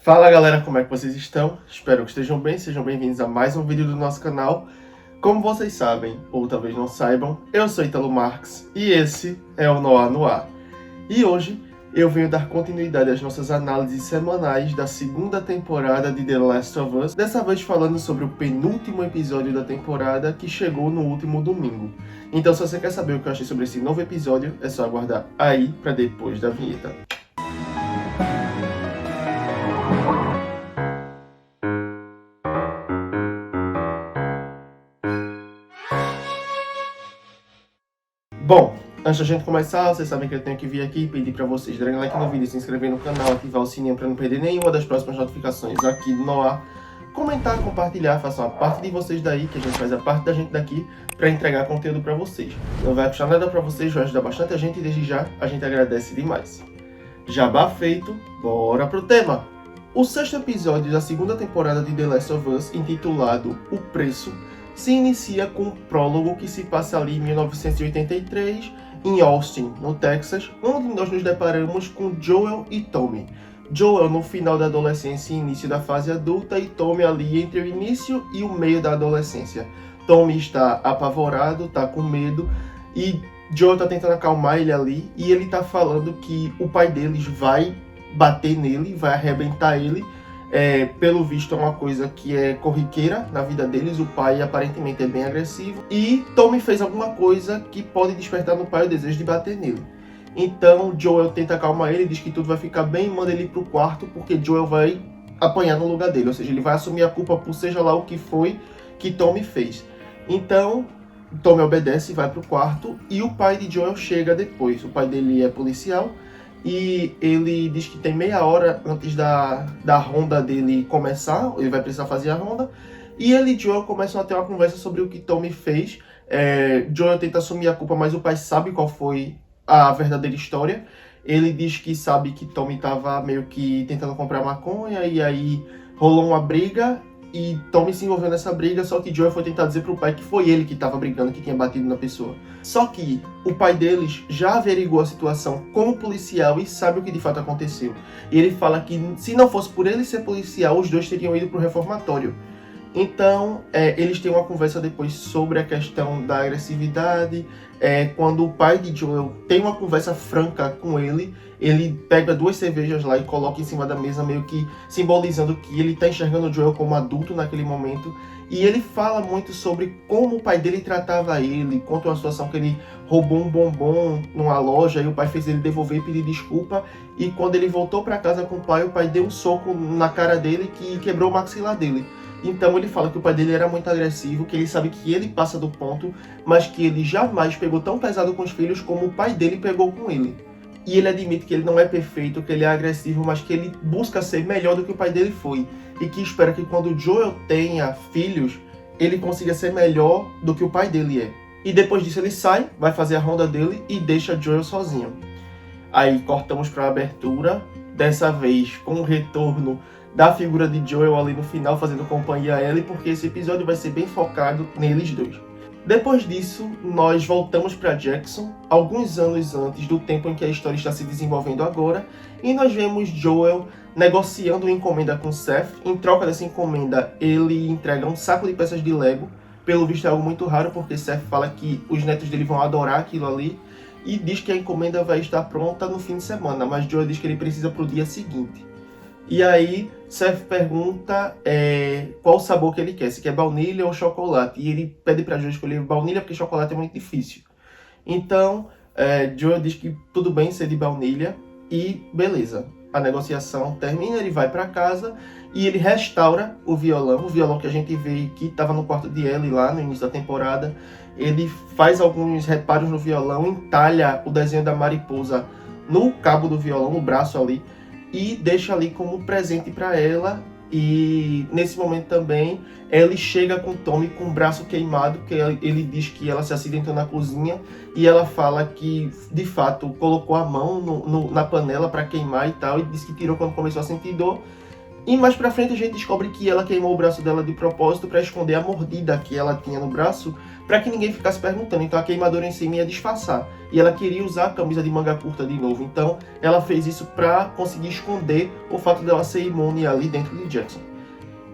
Fala galera, como é que vocês estão? Espero que estejam bem, sejam bem-vindos a mais um vídeo do nosso canal. Como vocês sabem, ou talvez não saibam, eu sou Ítalo Marques e esse é o Noir no Ar. E hoje eu venho dar continuidade às nossas análises semanais da segunda temporada de The Last of Us, dessa vez falando sobre o penúltimo episódio da temporada que chegou no último domingo. Então se você quer saber o que eu achei sobre esse novo episódio, é só aguardar aí para depois da vinheta. Bom, antes da gente começar, vocês sabem que eu tenho que vir aqui e pedir para vocês darem like no vídeo, se inscrever no canal, ativar o sininho para não perder nenhuma das próximas notificações aqui do Noir, comentar, compartilhar, façam a parte de vocês daí, que a gente faz a parte da gente daqui para entregar conteúdo para vocês. Não vai custar nada para vocês, vai ajudar bastante a gente e desde já a gente agradece demais. Jabá feito, bora pro tema! O sexto episódio da segunda temporada de The Last of Us, intitulado O Preço, se inicia com um prólogo que se passa ali em 1983, em Austin, no Texas, onde nós nos deparamos com Joel e Tommy. Joel no final da adolescência e início da fase adulta, e Tommy ali entre o início e o meio da adolescência. Tommy está apavorado, está com medo, e Joel está tentando acalmar ele ali, e ele está falando que o pai deles vai bater nele, vai arrebentar ele. Pelo visto é uma coisa que é corriqueira na vida deles, o pai aparentemente é bem agressivo, e Tommy fez alguma coisa que pode despertar no pai o desejo de bater nele. Então Joel tenta acalmar ele, diz que tudo vai ficar bem, manda ele pro quarto, porque Joel vai apanhar no lugar dele, ou seja, ele vai assumir a culpa por seja lá o que foi que Tommy fez. Então Tommy obedece e vai pro quarto, e o pai de Joel chega depois. O pai dele é policial, e ele diz que tem meia hora antes da ronda dele começar, ele vai precisar fazer a ronda, e ele e Joel começam a ter uma conversa sobre o que Tommy fez. Joel tenta assumir a culpa, mas o pai sabe qual foi a verdadeira história. Ele diz que sabe que Tommy estava meio que tentando comprar maconha, e aí rolou uma briga, e Tommy se envolveu nessa briga, só que Joel foi tentar dizer pro pai que foi ele que estava brigando, que tinha batido na pessoa. Só que o pai deles já averiguou a situação como policial e sabe o que de fato aconteceu. E ele fala que se não fosse por ele ser policial, os dois teriam ido pro reformatório. Então, eles têm uma conversa depois sobre a questão da agressividade. Quando o pai de Joel tem uma conversa franca com ele pega 2 cervejas lá e coloca em cima da mesa, meio que simbolizando que ele está enxergando o Joel como adulto naquele momento. E ele fala muito sobre como o pai dele tratava ele, conta uma situação que ele roubou um bombom numa loja e o pai fez ele devolver e pedir desculpa. E quando ele voltou para casa com o pai deu um soco na cara dele que quebrou o maxilar dele. Então ele fala que o pai dele era muito agressivo, que ele sabe que ele passa do ponto, mas que ele jamais pegou tão pesado com os filhos como o pai dele pegou com ele. E ele admite que ele não é perfeito, que ele é agressivo, mas que ele busca ser melhor do que o pai dele foi. E que espera que quando Joel tenha filhos, ele consiga ser melhor do que o pai dele é. E depois disso ele sai, vai fazer a ronda dele e deixa Joel sozinho. Aí cortamos para a abertura, dessa vez com o retorno da figura de Joel ali no final, fazendo companhia a Ellie, porque esse episódio vai ser bem focado neles dois. Depois disso, nós voltamos para Jackson, alguns anos antes do tempo em que a história está se desenvolvendo agora, e nós vemos Joel negociando uma encomenda com Seth. Em troca dessa encomenda, ele entrega um saco de peças de Lego. Pelo visto é algo muito raro, porque Seth fala que os netos dele vão adorar aquilo ali, e diz que a encomenda vai estar pronta no fim de semana, mas Joel diz que ele precisa para o dia seguinte. E aí, Seth pergunta qual o sabor que ele quer, se quer baunilha ou chocolate. E ele pede pra Joel escolher baunilha porque chocolate é muito difícil. Então, Joel diz que tudo bem ser de baunilha e beleza. A negociação termina, ele vai pra casa e ele restaura o violão que a gente vê que estava no quarto de Ellie lá no início da temporada. Ele faz alguns reparos no violão, entalha o desenho da mariposa no cabo do violão, no braço ali, e deixa ali como presente para ela. E nesse momento também Ellie chega com Tommy com o braço queimado, que ele diz que ela se acidentou na cozinha, e ela fala que de fato colocou a mão na panela para queimar e tal, e diz que tirou quando começou a sentir dor. E mais pra frente a gente descobre que ela queimou o braço dela de propósito para esconder a mordida que ela tinha no braço, para que ninguém ficasse perguntando. Então a queimadura em cima ia disfarçar. E ela queria usar a camisa de manga curta de novo. Então ela fez isso para conseguir esconder o fato dela ser imune ali dentro de Jackson.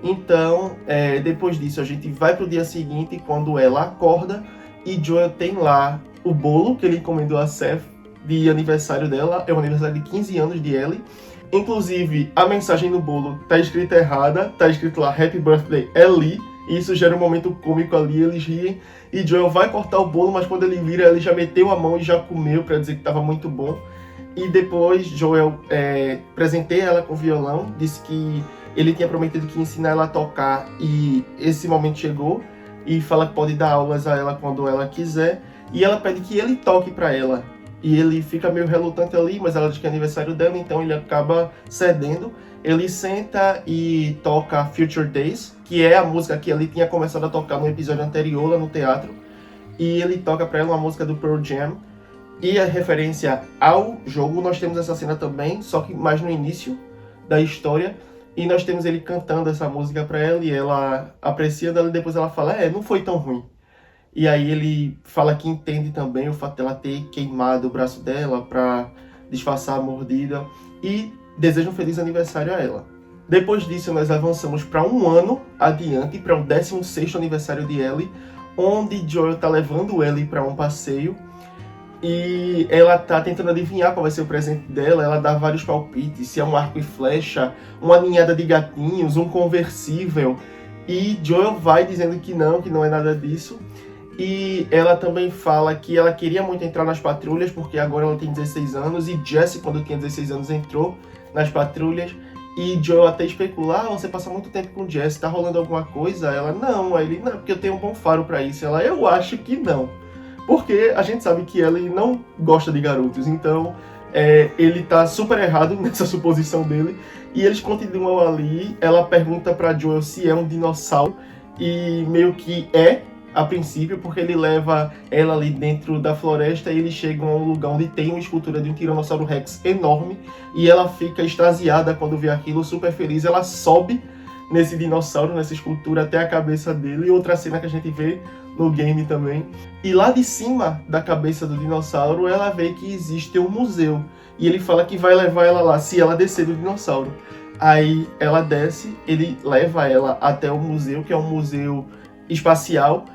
Então, depois disso, a gente vai pro dia seguinte, quando ela acorda e Joel tem lá o bolo que ele encomendou a Seth de aniversário dela. É o aniversário de 15 anos de Ellie. Inclusive, a mensagem no bolo tá escrita errada, tá escrito lá Happy Birthday Ellie, e isso gera um momento cômico ali, eles riem, e Joel vai cortar o bolo, mas quando ele vira, ele já meteu a mão e já comeu pra dizer que tava muito bom. E depois, Joel presenteia ela com violão, disse que ele tinha prometido que ia ensinar ela a tocar, e esse momento chegou, e fala que pode dar aulas a ela quando ela quiser, e ela pede que ele toque pra ela. E ele fica meio relutante ali, mas ela diz que é aniversário dela, então ele acaba cedendo. Ele senta e toca Future Days, que é a música que ele tinha começado a tocar no episódio anterior, lá no teatro. E ele toca pra ela uma música do Pearl Jam. E a referência ao jogo, nós temos essa cena também, só que mais no início da história. E nós temos ele cantando essa música pra ela, e ela apreciando ela, e depois ela fala, não foi tão ruim. E aí ele fala que entende também o fato dela ter queimado o braço dela para disfarçar a mordida e deseja um feliz aniversário a ela. Depois disso, nós avançamos para um ano adiante, para o 16º aniversário de Ellie, onde Joel está levando Ellie para um passeio e ela tá tentando adivinhar qual vai ser o presente dela. Ela dá vários palpites, se é um arco e flecha, uma ninhada de gatinhos, um conversível, e Joel vai dizendo que não é nada disso. E ela também fala que ela queria muito entrar nas patrulhas, porque agora ela tem 16 anos, e Jesse, quando tinha 16 anos, entrou nas patrulhas. E Joel até especula, você passa muito tempo com Jesse, tá rolando alguma coisa? Ela, não. Aí ele, não, porque eu tenho um bom faro pra isso. Ela, eu acho que não. Porque a gente sabe que ele não gosta de garotos, então ele tá super errado nessa suposição dele. E eles continuam ali, ela pergunta pra Joel se é um dinossauro, e meio que a princípio, porque ele leva ela ali dentro da floresta e eles chegam a um lugar onde tem uma escultura de um Tiranossauro Rex enorme, e ela fica extasiada quando vê aquilo, super feliz. Ela sobe nesse dinossauro, nessa escultura, até a cabeça dele. E outra cena que a gente vê no game também. E lá de cima da cabeça do dinossauro, ela vê que existe um museu. E ele fala que vai levar ela lá, se ela descer do dinossauro. Aí ela desce, ele leva ela até o museu, que é um museu espacial.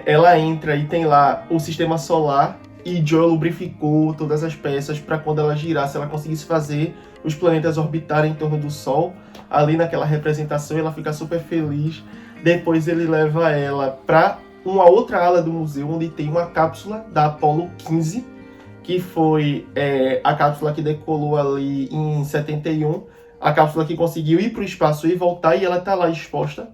Ela entra e tem lá o sistema solar, e Joel lubrificou todas as peças para quando ela girasse, ela conseguisse fazer os planetas orbitarem em torno do Sol. Ali naquela representação, ela fica super feliz. Depois ele leva ela para uma outra ala do museu, onde tem uma cápsula da Apollo 15, que foi a cápsula que decolou ali em 71, a cápsula que conseguiu ir para o espaço e voltar, e ela está lá exposta.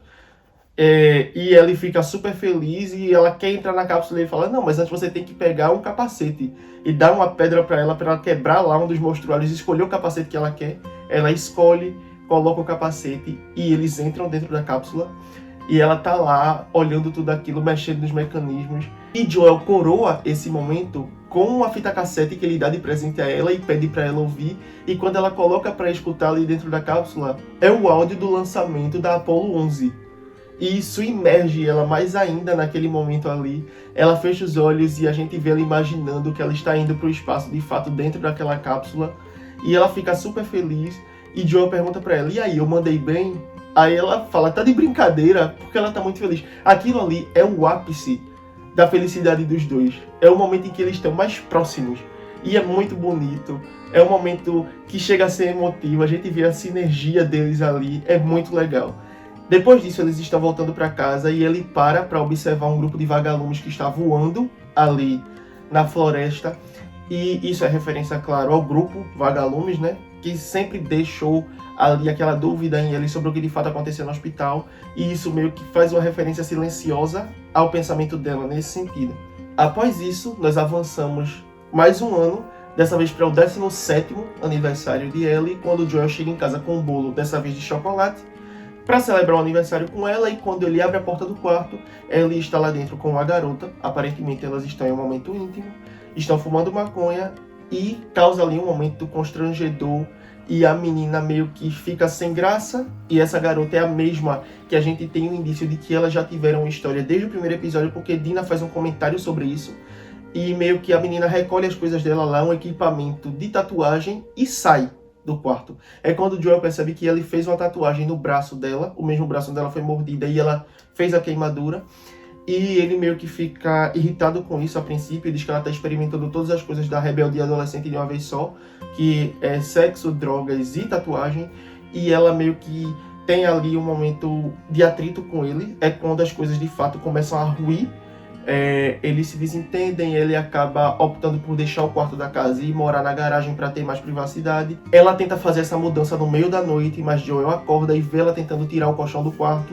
E ele fica super feliz e ela quer entrar na cápsula, e ele fala, não, mas antes você tem que pegar um capacete, e dá uma pedra para ela quebrar lá um dos monstruários, escolher o capacete que ela quer. Ela escolhe, coloca o capacete e eles entram dentro da cápsula, e ela tá lá olhando tudo aquilo, mexendo nos mecanismos, e Joel coroa esse momento com uma fita cassete que ele dá de presente a ela e pede para ela ouvir. E quando ela coloca para escutar ali dentro da cápsula, é o áudio do lançamento da Apollo 11. E isso imerge ela mais ainda naquele momento ali. Ela fecha os olhos e a gente vê ela imaginando que ela está indo para o espaço, de fato, dentro daquela cápsula. E ela fica super feliz. E Joel pergunta para ela, e aí, eu mandei bem? Aí ela fala, tá de brincadeira, porque ela tá muito feliz. Aquilo ali é o ápice da felicidade dos dois. É o momento em que eles estão mais próximos. E é muito bonito. É um momento que chega a ser emotivo. A gente vê a sinergia deles ali. É muito legal. Depois disso, eles estão voltando para casa e ele para observar um grupo de vagalumes que está voando ali na floresta. E isso é referência, claro, ao grupo Vagalumes, né? Que sempre deixou ali aquela dúvida em ele sobre o que de fato aconteceu no hospital. E isso meio que faz uma referência silenciosa ao pensamento dela nesse sentido. Após isso, nós avançamos mais um ano, dessa vez para o 17º aniversário de Ellie, quando Joel chega em casa com um bolo, dessa vez de chocolate, para celebrar o aniversário com ela. E quando ele abre a porta do quarto, Ellie está lá dentro com a garota. Aparentemente elas estão em um momento íntimo, estão fumando maconha, e causa ali um momento constrangedor e a menina meio que fica sem graça, e essa garota é a mesma que a gente tem um indício de que elas já tiveram uma história desde o primeiro episódio, porque Dina faz um comentário sobre isso, e meio que a menina recolhe as coisas dela lá, um equipamento de tatuagem, e sai do quarto. É quando o Joel percebe que ele fez uma tatuagem no braço dela, o mesmo braço dela foi mordida e ela fez a queimadura, e ele meio que fica irritado com isso a princípio, diz que ela está experimentando todas as coisas da rebeldia adolescente de uma vez só, que é sexo, drogas e tatuagem, e ela meio que tem ali um momento de atrito com ele, é quando as coisas de fato começam a ruir, eles se desentendem, ele acaba optando por deixar o quarto da casa e morar na garagem para ter mais privacidade. Ela tenta fazer essa mudança no meio da noite, mas Joel acorda e vê ela tentando tirar o colchão do quarto,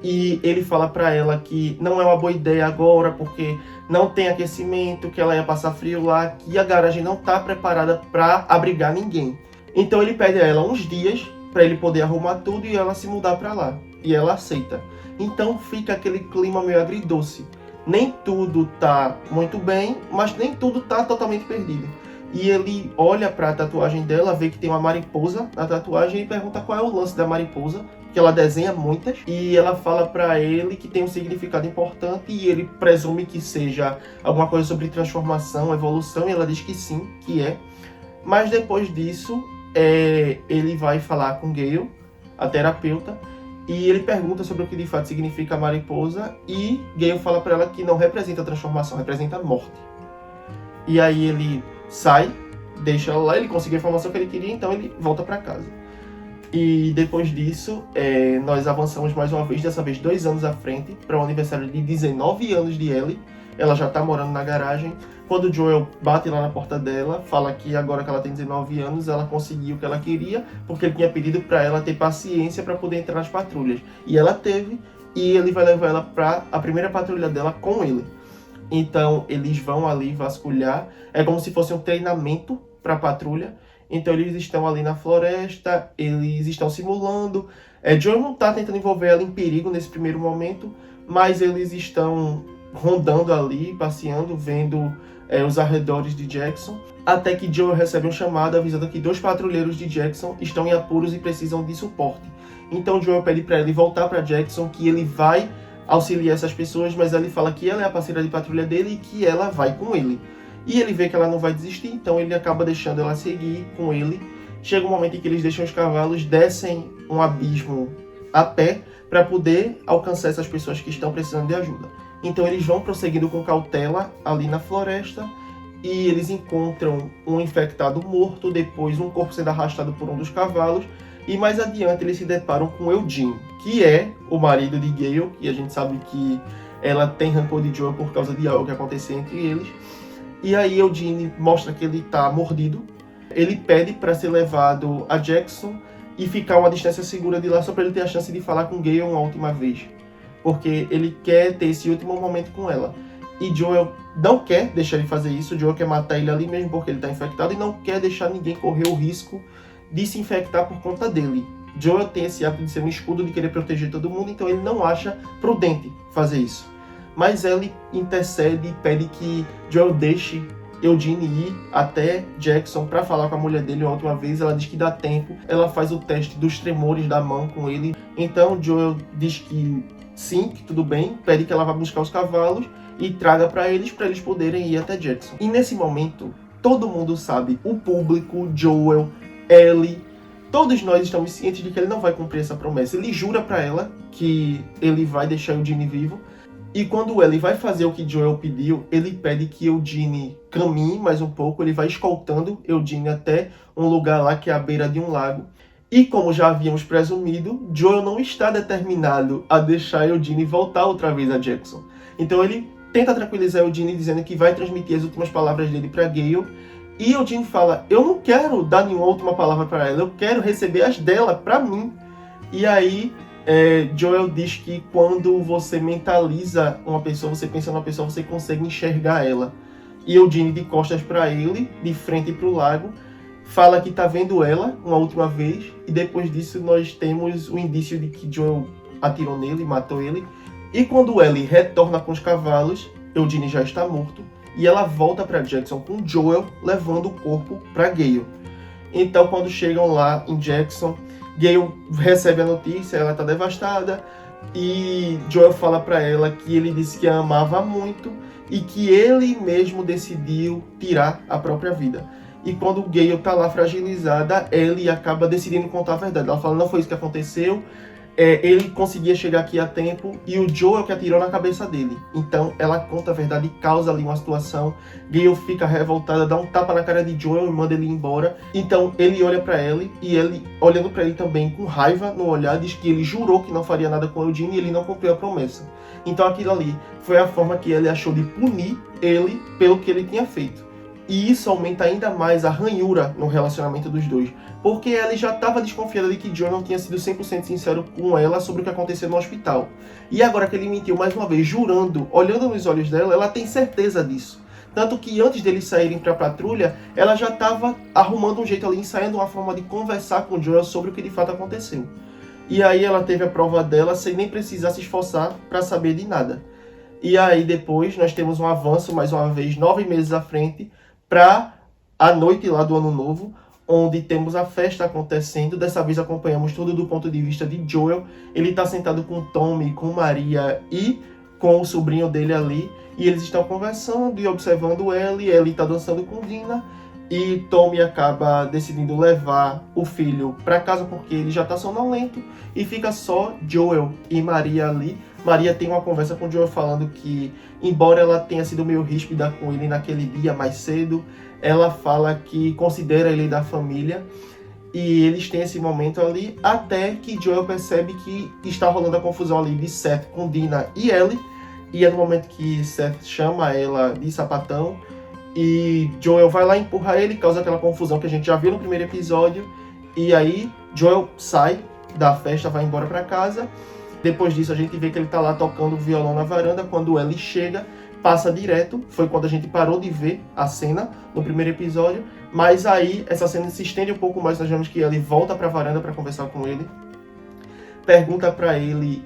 e ele fala para ela que não é uma boa ideia agora, porque não tem aquecimento, que ela ia passar frio lá, que a garagem não está preparada para abrigar ninguém. Então ele pede a ela uns dias para ele poder arrumar tudo e ela se mudar para lá. E ela aceita. Então fica aquele clima meio agridoce. Nem tudo tá muito bem, mas nem tudo tá totalmente perdido. E ele olha para a tatuagem dela, vê que tem uma mariposa na tatuagem e pergunta qual é o lance da mariposa, que ela desenha muitas, e ela fala para ele que tem um significado importante e ele presume que seja alguma coisa sobre transformação, evolução, e ela diz que sim, que é. Mas depois disso, ele vai falar com Gale, a terapeuta, e ele pergunta sobre o que de fato significa a mariposa, e Gale fala para ela que não representa transformação, representa morte. E aí ele sai, deixa ela lá, ele conseguiu a informação que ele queria, então ele volta para casa. E depois disso, nós avançamos mais uma vez, dessa vez 2 anos à frente, para o aniversário de 19 anos de Ellie. Ela já está morando na garagem. Quando o Joel bate lá na porta dela, fala que agora que ela tem 19 anos, ela conseguiu o que ela queria, porque ele tinha pedido para ela ter paciência para poder entrar nas patrulhas. E ela teve, e ele vai levar ela para a primeira patrulha dela com ele. Então eles vão ali vasculhar, é como se fosse um treinamento para a patrulha. Então eles estão ali na floresta, eles estão simulando. Joel não está tentando envolver ela em perigo nesse primeiro momento, mas eles estão rondando ali, passeando, vendo os arredores de Jackson, até que Joel recebe um chamado avisando que 2 patrulheiros de Jackson estão em apuros e precisam de suporte. Então Joel pede para ele voltar para Jackson, que ele vai auxiliar essas pessoas, mas ele fala que ela é a parceira de patrulha dele e que ela vai com ele. E ele vê que ela não vai desistir, então ele acaba deixando ela seguir com ele. Chega um momento em que eles deixam os cavalos, descem um abismo a pé para poder alcançar essas pessoas que estão precisando de ajuda. Então eles vão prosseguindo com cautela ali na floresta e eles encontram um infectado morto, depois um corpo sendo arrastado por um dos cavalos, e mais adiante eles se deparam com Eugene, que é o marido de Gale, e a gente sabe que ela tem rancor de Joel por causa de algo que aconteceu entre eles. E aí Eugene mostra que ele está mordido. Ele pede para ser levado a Jackson e ficar a uma distância segura de lá, só para ele ter a chance de falar com Gale uma última vez. Porque ele quer ter esse último momento com ela. E Joel não quer deixar ele fazer isso. Joel quer matar ele ali mesmo porque ele está infectado e não quer deixar ninguém correr o risco de se infectar por conta dele. Joel tem esse hábito de ser um escudo, de querer proteger todo mundo, então ele não acha prudente fazer isso. Mas Ellie intercede e pede que Joel deixe Eugene ir até Jackson para falar com a mulher dele uma última vez. Ela diz que dá tempo. Ela faz o teste dos tremores da mão com ele. Então Joel diz que sim, que tudo bem. Pede que ela vá buscar os cavalos e traga para eles poderem ir até Jackson. E nesse momento, todo mundo sabe, o público, Joel, Ellie, todos nós estamos cientes de que ele não vai cumprir essa promessa. Ele jura para ela que ele vai deixar Eugene vivo. E quando Ellie vai fazer o que Joel pediu, ele pede que Eugene caminhe mais um pouco. Ele vai escoltando Eugene até um lugar lá que é à beira de um lago. E como já havíamos presumido, Joel não está determinado a deixar Eugene voltar outra vez a Jackson. Então ele tenta tranquilizar Eugene dizendo que vai transmitir as últimas palavras dele para Gale. E Eugene fala, eu não quero dar nenhuma última palavra para ela, eu quero receber as dela para mim. E aí Joel diz que quando você mentaliza uma pessoa, você pensa numa pessoa, você consegue enxergar ela. E Eugene, de costas para ele, de frente para o lago, fala que está vendo ela uma última vez. E depois disso nós temos o indício de que Joel atirou nele, matou ele. E quando Ellie retorna com os cavalos, Eugene já está morto. E ela volta para Jackson com Joel levando o corpo para Gale. Então, quando chegam lá em Jackson, Gale recebe a notícia, ela tá devastada, e Joel fala para ela que ele disse que a amava muito e que ele mesmo decidiu tirar a própria vida. E quando Gale tá lá fragilizada, Ellie acaba decidindo contar a verdade. Ela fala, não foi isso que aconteceu, ele conseguia chegar aqui a tempo e o Joel que atirou na cabeça dele. Então ela conta a verdade e causa ali uma situação. Gale fica revoltada, dá um tapa na cara de Joel e manda ele embora. Então ele olha pra Ellie e ele, olhando pra ele também com raiva no olhar, diz que ele jurou que não faria nada com Eugene e ele não cumpriu a promessa. Então aquilo ali foi a forma que ele achou de punir ele pelo que ele tinha feito. E isso aumenta ainda mais a ranhura no relacionamento dos dois. Porque ela já estava desconfiada de que Joel não tinha sido 100% sincero com ela sobre o que aconteceu no hospital. E agora que ele mentiu mais uma vez, jurando, olhando nos olhos dela, ela tem certeza disso. Tanto que antes deles saírem para a patrulha, ela já estava arrumando um jeito ali, ensaiando uma forma de conversar com Joel sobre o que de fato aconteceu. E aí ela teve a prova dela sem nem precisar se esforçar para saber de nada. E aí depois nós temos um avanço, mais uma vez, 9 meses à frente, para a noite lá do Ano Novo, onde temos a festa acontecendo. Dessa vez acompanhamos tudo do ponto de vista de Joel. Ele está sentado com Tommy, com Maria e com o sobrinho dele ali. E eles estão conversando e observando Ellie. Ellie está dançando com Dina. E Tommy acaba decidindo levar o filho para casa porque ele já está sonolento. E fica só Joel e Maria ali. Maria tem uma conversa com Joel falando que, embora ela tenha sido meio ríspida com ele naquele dia mais cedo, ela fala que considera ele da família. E eles têm esse momento ali, até que Joel percebe que está rolando a confusão ali de Seth com Dina e Ellie. E é no momento que Seth chama ela de sapatão. E Joel vai lá, empurra ele, causa aquela confusão que a gente já viu no primeiro episódio. E aí Joel sai da festa, vai embora para casa. Depois disso a gente vê que ele tá lá tocando violão na varanda. Quando Ellie chega, passa direto. Foi quando a gente parou de ver a cena no primeiro episódio. Mas aí essa cena se estende um pouco mais. Nós vemos que Ellie volta pra varanda para conversar com ele. Pergunta pra ele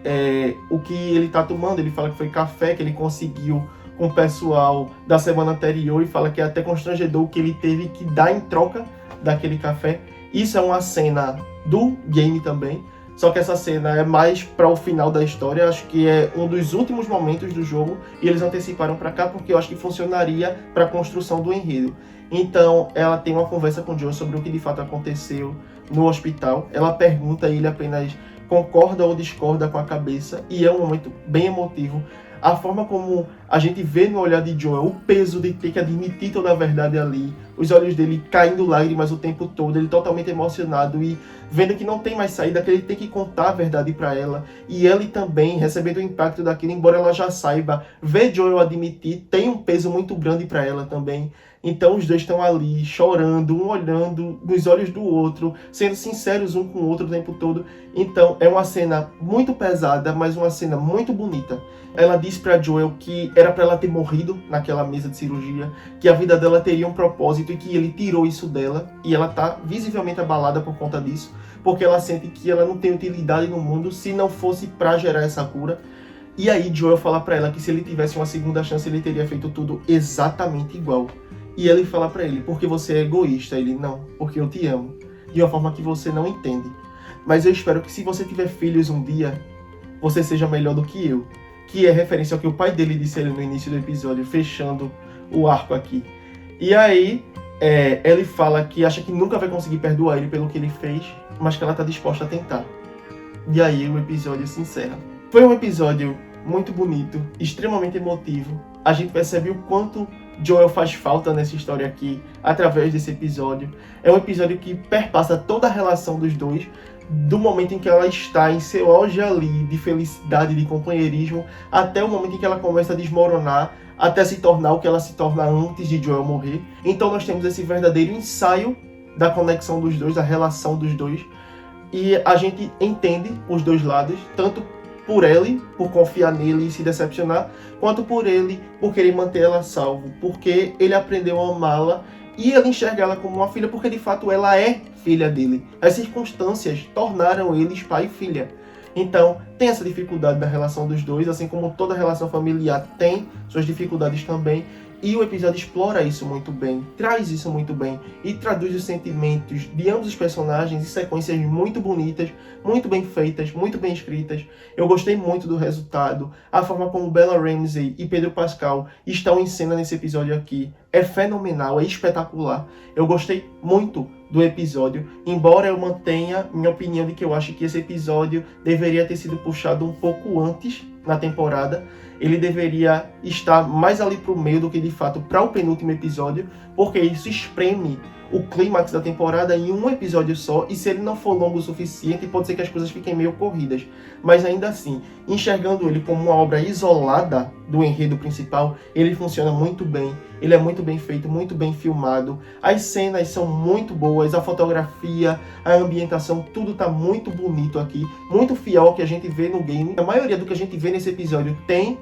o que ele tá tomando. Ele fala que foi café que ele conseguiu com o pessoal da semana anterior. E fala que é até constrangedor o que ele teve que dar em troca daquele café. Isso é uma cena do game também. Só que essa cena é mais para o final da história. Acho que é um dos últimos momentos do jogo. E eles anteciparam para cá porque eu acho que funcionaria para a construção do enredo. Então ela tem uma conversa com o Joel sobre o que de fato aconteceu no hospital. Ela pergunta e ele apenas concorda ou discorda com a cabeça. E é um momento bem emotivo. A forma como a gente vê no olhar de Joel o peso de ter que admitir toda a verdade ali, os olhos dele caindo lágrimas o tempo todo, ele totalmente emocionado e vendo que não tem mais saída, que ele tem que contar a verdade para ela. E ele também recebendo o impacto daquilo, embora ela já saiba, ver Joel admitir tem um peso muito grande para ela também. Então os dois estão ali chorando, um olhando nos olhos do outro, sendo sinceros um com o outro o tempo todo. Então é uma cena muito pesada, mas uma cena muito bonita. Ela diz para Joel que era para ela ter morrido naquela mesa de cirurgia, que a vida dela teria um propósito e que ele tirou isso dela. E ela tá visivelmente abalada por conta disso, porque ela sente que ela não tem utilidade no mundo se não fosse para gerar essa cura. E aí Joel fala para ela que se ele tivesse uma segunda chance, ele teria feito tudo exatamente igual. E ele fala pra ele, porque você é egoísta. Ele, não, porque eu te amo. De uma forma que você não entende. Mas eu espero que se você tiver filhos um dia, você seja melhor do que eu. Que é referência ao que o pai dele disse ali no início do episódio, fechando o arco aqui. E aí, ele fala que acha que nunca vai conseguir perdoar ele pelo que ele fez, mas que ela tá disposta a tentar. E aí o episódio se encerra. Foi um episódio muito bonito, extremamente emotivo. A gente percebe o quanto Joel faz falta nessa história aqui, através desse episódio. É um episódio que perpassa toda a relação dos dois, do momento em que ela está em seu auge ali, de felicidade, de companheirismo, até o momento em que ela começa a desmoronar, até se tornar o que ela se torna antes de Joel morrer. Então nós temos esse verdadeiro ensaio da conexão dos dois, da relação dos dois, e a gente entende os dois lados, tanto por Ellie, por confiar nele e se decepcionar, quanto por ele, por querer manter ela salvo, porque ele aprendeu a amá-la e ele enxerga ela como uma filha, porque de fato ela é filha dele. As circunstâncias tornaram eles pai e filha. Então, tem essa dificuldade da relação dos dois, assim como toda relação familiar tem suas dificuldades também. E o episódio explora isso muito bem, traz isso muito bem e traduz os sentimentos de ambos os personagens em sequências muito bonitas, muito bem feitas, muito bem escritas. Eu gostei muito do resultado. A forma como Bella Ramsey e Pedro Pascal estão em cena nesse episódio aqui é fenomenal, é espetacular. Eu gostei muito do episódio, embora eu mantenha minha opinião de que eu acho que esse episódio deveria ter sido puxado um pouco antes na temporada. Ele deveria estar mais ali pro meio do que de fato para o penúltimo episódio, porque isso espreme o clímax da temporada em um episódio só, e se ele não for longo o suficiente, pode ser que as coisas fiquem meio corridas. Mas ainda assim, enxergando ele como uma obra isolada do enredo principal, ele funciona muito bem, ele é muito bem feito, muito bem filmado, as cenas são muito boas, a fotografia, a ambientação, tudo tá muito bonito aqui, muito fiel ao que a gente vê no game. A maioria do que a gente vê nesse episódio tem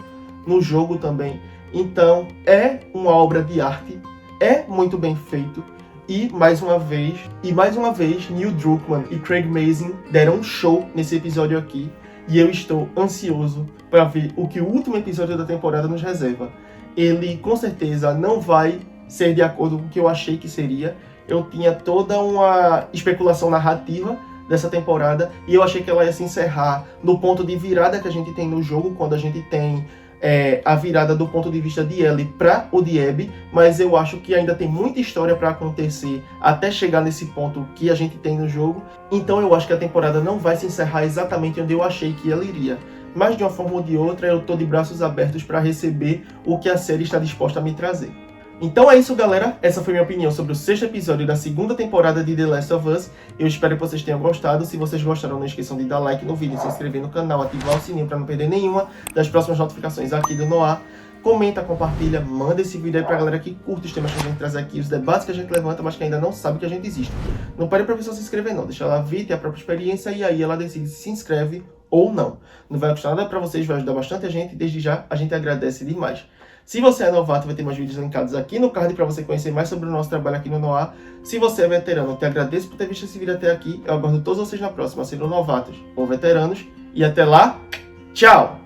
no jogo também, então é uma obra de arte, é muito bem feito. E mais uma vez, Neil Druckmann e Craig Mazin deram um show nesse episódio aqui. E eu estou ansioso para ver o que o último episódio da temporada nos reserva. Ele, com certeza, não vai ser de acordo com o que eu achei que seria. Eu tinha toda uma especulação narrativa dessa temporada e eu achei que ela ia se encerrar no ponto de virada que a gente tem no jogo, quando a gente tem a virada do ponto de vista de Ellie para o de Abby, mas eu acho que ainda tem muita história para acontecer até chegar nesse ponto que a gente tem no jogo. Então eu acho que a temporada não vai se encerrar exatamente onde eu achei que ela iria. Mas de uma forma ou de outra eu tô de braços abertos para receber o que a série está disposta a me trazer. Então é isso, galera. Essa foi minha opinião sobre o 6º episódio da 2ª temporada de The Last of Us. Eu espero que vocês tenham gostado. Se vocês gostaram, não esqueçam de dar like no vídeo, se inscrever no canal, ativar o sininho para não perder nenhuma das próximas notificações aqui do Noah. Comenta, compartilha, manda esse vídeo aí pra galera que curte os temas que a gente traz aqui, os debates que a gente levanta, mas que ainda não sabe que a gente existe. Não pare pra pessoa se inscrever não, deixa ela vir, ter a própria experiência e aí ela decide se inscreve ou não. Não vai custar nada pra vocês, vai ajudar bastante a gente e desde já a gente agradece demais. Se você é novato, vai ter mais vídeos linkados aqui no card para você conhecer mais sobre o nosso trabalho aqui no Noah. Se você é veterano, eu te agradeço por ter visto esse vídeo até aqui. Eu aguardo todos vocês na próxima, sendo novatos ou veteranos. E até lá, tchau!